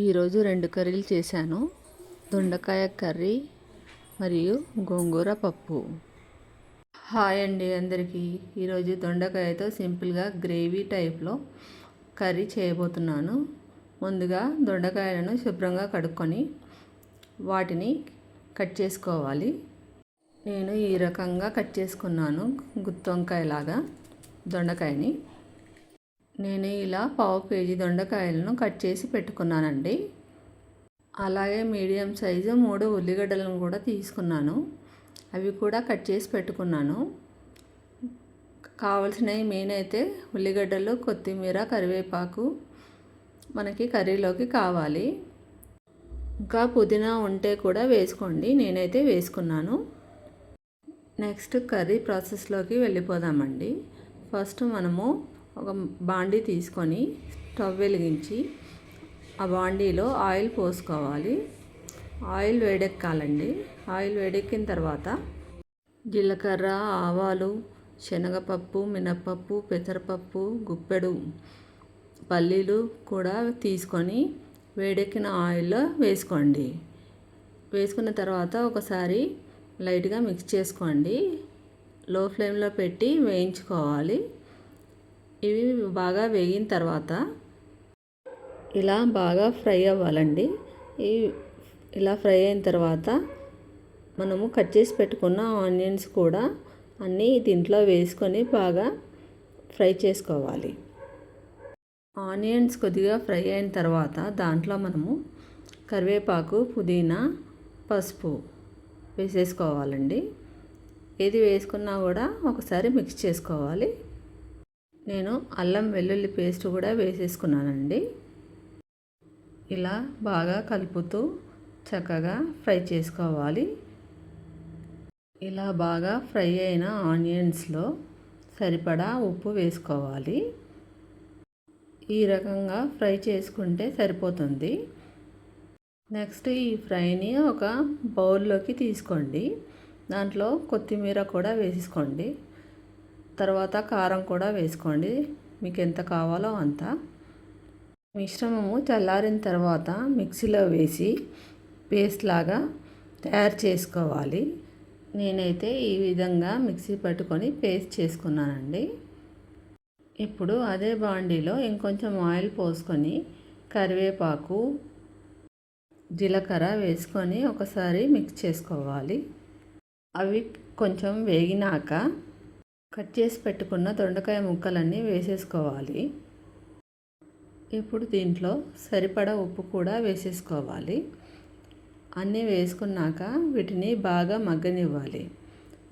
ఈరోజు 2 కర్రీలు చేశాను. దొండకాయ కర్రీ మరియు గోంగూర పప్పు. హాయ్ అండి అందరికీ. ఈరోజు దొండకాయతో సింపుల్గా గ్రేవీ టైప్లో కర్రీ చేయబోతున్నాను. ముందుగా దొండకాయలను శుభ్రంగా కడుక్కొని వాటిని కట్ చేసుకోవాలి. నేను ఈ రకంగా కట్ చేసుకున్నాను, గుత్తి వంకాయలాగా దొండకాయని. నేను ఇలా 1/2 కేజీ దొండకాయలను కట్ చేసి పెట్టుకున్నానండి. అలాగే మీడియం సైజు 3 ఉల్లిగడ్డలను కూడా తీసుకున్నాను, అవి కూడా కట్ చేసి పెట్టుకున్నాను. కావాల్సినవి మెయిన్ అయితే ఉల్లిగడ్డలు, కొత్తిమీర, కరివేపాకు మనకి కర్రీలోకి కావాలి. ఇంకా పుదీనా ఉంటే కూడా వేసుకోండి, నేనైతే వేసుకున్నాను. నెక్స్ట్ కర్రీ ప్రాసెస్లోకి వెళ్ళిపోదామండి. ఫస్ట్ మనము ఒక బాండీ తీసుకొని స్టవ్ వెలిగించి ఆ బాండీలో ఆయిల్ పోసుకోవాలి. ఆయిల్ వేడెక్కాలండి. ఆయిల్ వేడెక్కిన తర్వాత జీలకర్ర, ఆవాలు, శనగపప్పు, మినప్పప్పు, పెసరపప్పు, గుప్పెడు పల్లీలు కూడా తీసుకొని వేడెక్కిన ఆయిల్లో వేసుకోండి. వేసుకున్న తర్వాత ఒకసారి లైట్గా మిక్స్ చేసుకోండి. లో ఫ్లేమ్లో పెట్టి వేయించుకోవాలి. ఇవి బాగా వేగిన తర్వాత ఇలా బాగా ఫ్రై అవ్వాలండి. ఇలా ఫ్రై అయిన తర్వాత మనము కట్ చేసి పెట్టుకున్న ఆనియన్స్ కూడా అన్నీ దీంట్లో వేసుకొని బాగా ఫ్రై చేసుకోవాలి. ఆనియన్స్ కొద్దిగా ఫ్రై అయిన తర్వాత దాంట్లో మనము కరివేపాకు, పుదీనా, పసుపు వేసేసుకోవాలండి. ఏది వేసుకున్నా కూడా ఒకసారి మిక్స్ చేసుకోవాలి. నేను అల్లం వెల్లుల్లి పేస్ట్ కూడా వేసేసుకున్నానండి. ఇలా బాగా కలుపుతూ చక్కగా ఫ్రై చేసుకోవాలి. ఇలా బాగా ఫ్రై అయిన ఆనియన్స్లో సరిపడా ఉప్పు వేసుకోవాలి. ఈ రకంగా ఫ్రై చేసుకుంటే సరిపోతుంది. నెక్స్ట్ ఈ ఫ్రైని ఒక బౌల్లోకి తీసుకోండి. దాంట్లో కొత్తిమీర కూడా వేసుకోండి. తర్వాత కారం కూడా వేసుకోండి, మీకు ఎంత కావాలో అంత. మిశ్రమము చల్లారిన తర్వాత మిక్సీలో వేసి పేస్ట్ లాగా తయారు చేసుకోవాలి. నేనైతే ఈ విధంగా మిక్సీ పట్టుకొని పేస్ట్ చేసుకున్నానండి. ఇప్పుడు అదే బాండీలో ఇంకొంచెం ఆయిల్ పోసుకొని కరివేపాకు, జీలకర్ర వేసుకొని ఒకసారి మిక్స్ చేసుకోవాలి. అవి కొంచెం వేగినాక కట్ చేసి పెట్టుకున్న దొండకాయ ముక్కలన్నీ వేసేసుకోవాలి. ఇప్పుడు దీంట్లో సరిపడా ఉప్పు కూడా వేసేసుకోవాలి. అన్నీ వేసుకున్నాక వీటిని బాగా మగ్గనివ్వాలి.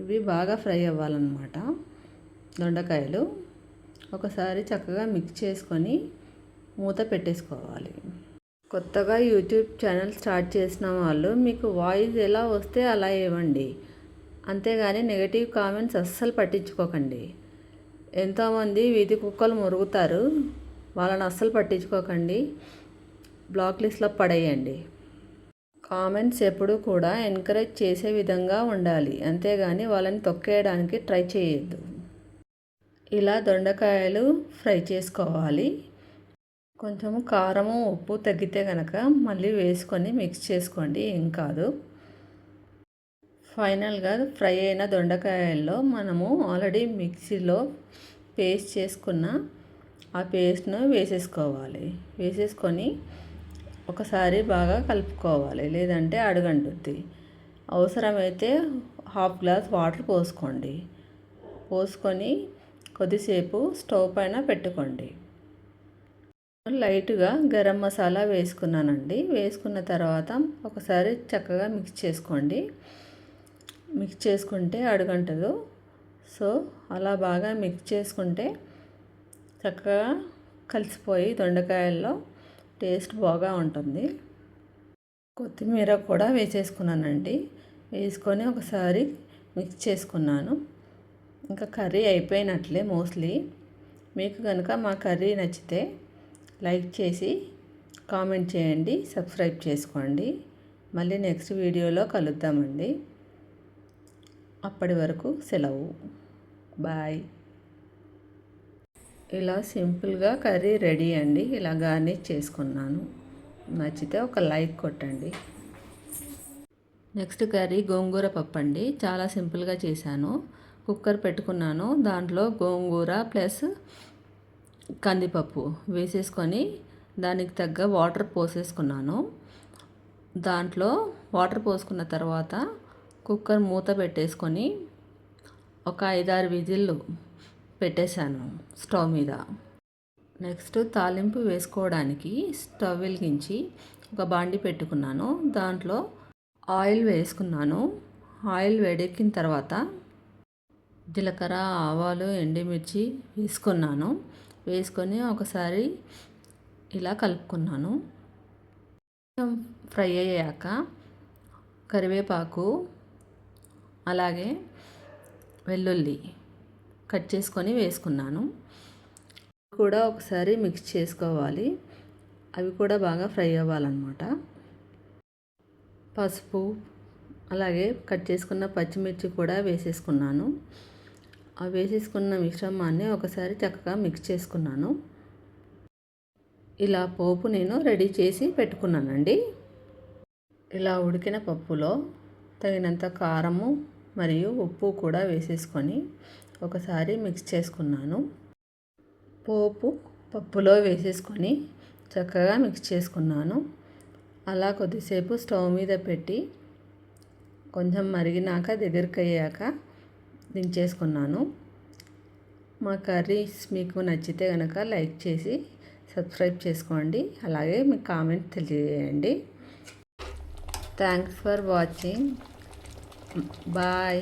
ఇవి బాగా ఫ్రై అవ్వాలన్నమాట దొండకాయలు. ఒకసారి చక్కగా మిక్స్ చేసుకొని మూత పెట్టేసుకోవాలి. కొత్తగా యూట్యూబ్ ఛానల్ స్టార్ట్ చేసిన వాళ్ళు మీకు వాయిస్ ఎలా వస్తే అలా ఇవ్వండి, అంతేగాని నెగటివ్ కామెంట్స్ అస్సలు పట్టించుకోకండి. ఎంతోమంది వీధి కుక్కలు మురుగుతారు, వాళ్ళని అస్సలు పట్టించుకోకండి, బ్లాక్ లిస్ట్లో పడేయండి. కామెంట్స్ ఎప్పుడూ కూడా ఎంకరేజ్ చేసే విధంగా ఉండాలి, అంతేగాని వాళ్ళని తొక్కేయడానికి ట్రై చేయొద్దు. ఇలా దొండకాయలు ఫ్రై చేసుకోవాలి. కొంచెము కారము, ఉప్పు తగ్గితే కనుక మళ్ళీ వేసుకొని మిక్స్ చేసుకోండి, ఏం కాదు. ఫైనల్గా ఫ్రై అయిన దొండకాయల్లో మనము ఆల్రెడీ మిక్సీలో పేస్ట్ చేసుకున్న ఆ పేస్ట్ను వేసేసుకోవాలి. వేసేసుకొని ఒకసారి బాగా కలుపుకోవాలి, లేదంటే అడుగంటుద్ది. అవసరమైతే 1/2 గ్లాస్ వాటర్ పోసుకోండి. పోసుకొని కొద్దిసేపు స్టవ్ పైన పెట్టుకోండి. లైట్గా గరం మసాలా వేసుకున్నానండి. వేసుకున్న తర్వాత ఒకసారి చక్కగా మిక్స్ చేసుకోండి. మిక్స్ చేసుకుంటే అడుగంటదు. సో అలా బాగా మిక్స్ చేసుకుంటే చక్కగా కలిసిపోయి దొండకాయల్లో టేస్ట్ బాగా ఉంటుంది. కొత్తిమీర కూడా వేసేసుకున్నానండి. వేసుకొని ఒకసారి మిక్స్ చేసుకున్నాను. ఇంకా కర్రీ అయిపోయినట్లే మోస్ట్లీ. మీకు కనుక మా కర్రీ నచ్చితే లైక్ చేసి కామెంట్ చేయండి, సబ్స్క్రైబ్ చేసుకోండి. మళ్ళీ నెక్స్ట్ వీడియోలో కలుద్దామండి. అప్పటి వరకు సెలవు, బాయ్. ఇలా సింపుల్గా కర్రీ రెడీ అండి. ఇలా గార్నిష్ చేసుకున్నాను. నచ్చితే ఒక లైక్ కొట్టండి. నెక్స్ట్ కర్రీ గోంగూర పప్పు అండి. చాలా సింపుల్గా చేశాను. కుక్కర్ పెట్టుకున్నాను. దాంట్లో గోంగూర ప్లస్ కందిపప్పు వేసేసుకొని దానికి తగ్గ వాటర్ పోసేసుకున్నాను. దాంట్లో వాటర్ పోసుకున్న తర్వాత కుక్కర్ మూత పెట్టేసుకొని ఒక 5-6 విజిల్లు పెట్టేశాను స్టవ్ మీద. నెక్స్ట్ తాలింపు వేసుకోవడానికి స్టవ్ వెలిగించి ఒక బాండి పెట్టుకున్నాను. దాంట్లో ఆయిల్ వేసుకున్నాను. ఆయిల్ వేడెక్కిన తర్వాత జీలకర్ర, ఆవాలు, ఎండుమిర్చి వేసుకున్నాను. వేసుకొని ఒకసారి ఇలా కలుపుకున్నాను. కొంచెం ఫ్రై అయ్యాక కరివేపాకు అలాగే వెల్లుల్లి కట్ చేసుకొని వేసుకున్నాను. కూడా ఒకసారి మిక్స్ చేసుకోవాలి. అవి కూడా బాగా ఫ్రై అవ్వాలన్నమాట. పసుపు అలాగే కట్ చేసుకున్న పచ్చిమిర్చి కూడా వేసేసుకున్నాను. ఆ వేసేసుకున్న మిశ్రమాన్ని ఒకసారి చక్కగా మిక్స్ చేసుకున్నాను. ఇలా పోపు నేను రెడీ చేసి పెట్టుకున్నానండి. ఇలా ఉడికిన పప్పులో తగినంత కారము మరియు ఉప్పు కూడా వేసేసుకొని ఒకసారి మిక్స్ చేసుకున్నాను. పోపు పప్పులో వేసేసుకొని చక్కగా మిక్స్ చేసుకున్నాను. అలా కొద్దిసేపు స్టవ్ మీద పెట్టి కొంచెం మరిగినాక దగ్గరికి అయ్యాక దించేసుకున్నాను. మా కర్రీస్ మీకు నచ్చితే కనుక లైక్ చేసి సబ్స్క్రైబ్ చేసుకోండి. అలాగే మీ కామెంట్ తెలియజేయండి. Thanks for watching. బాయ్.